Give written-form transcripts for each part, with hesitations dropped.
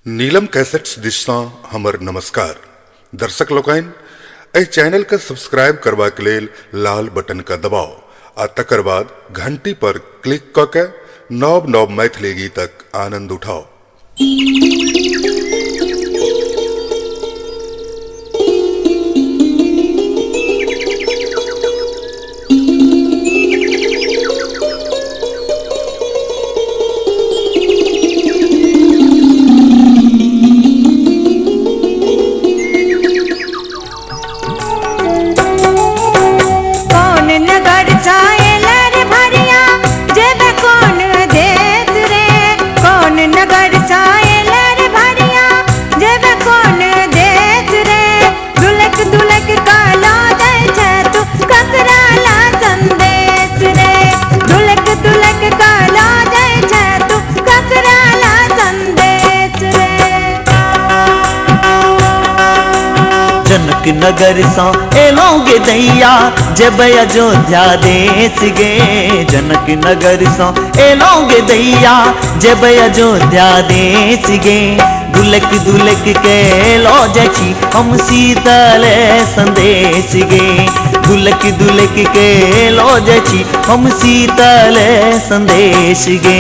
नीलम cassettes दिशा हमर नमस्कार दर्शक लोकन ए चैनल का सब्सक्राइब करवा के लेल लाल बटन का दबाओ आ तकर बाद घंटी पर क्लिक क के नव नव मैथिली गीतक आनंद उठाओ। जनक नगर सा एलोगे दैया जब अयोध्या देश गे। जनक नगर सा एलोगे दैया जब अयोध्या देश गे। दुलक दुलक के लो जची हम शीतल संदेश गे। दुलक दुलक के लो जची हम शीतल संदेश गे।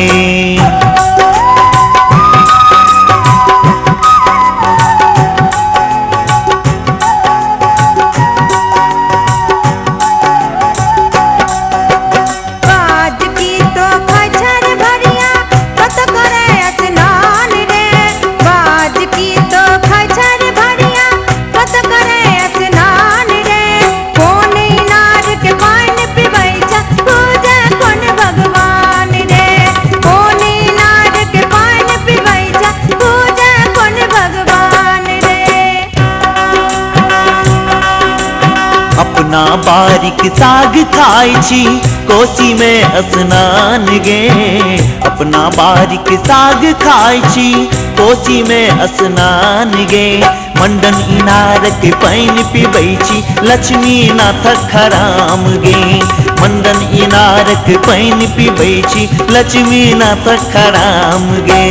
अपना बारिक साग खाई छी कोसी में स्नान गे। अपना बारिक साग खाई छी कोसी में स्नान गे। मंडन इनारक पानी पीबै छी लक्ष्मी नाथ खराम गे। मंडन इनारक पानी पीबै छी लक्ष्मी नाथ खराम गे।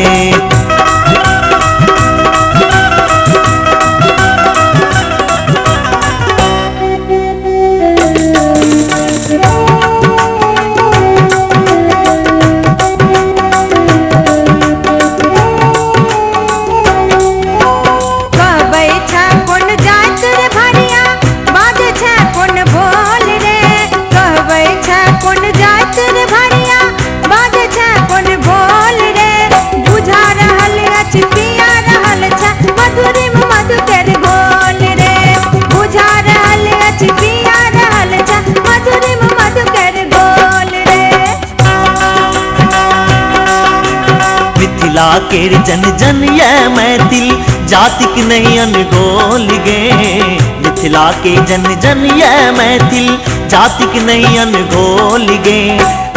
मिथिला केर जन जन ये मैथिल जातिक नहीं अनगोल गे। मिथिला के जन जन ये मैथिल जातिक नहीं अनगोल गे।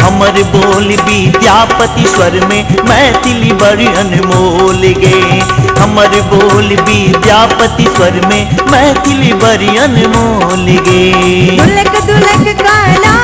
हमर बोल विद्यापति स्वर में मैथिली बड़ी अनमोल गे। हमर बोल विद्यापति स्वर में मैथिली बड़ी अनमोल गे। दुलक दुलक काला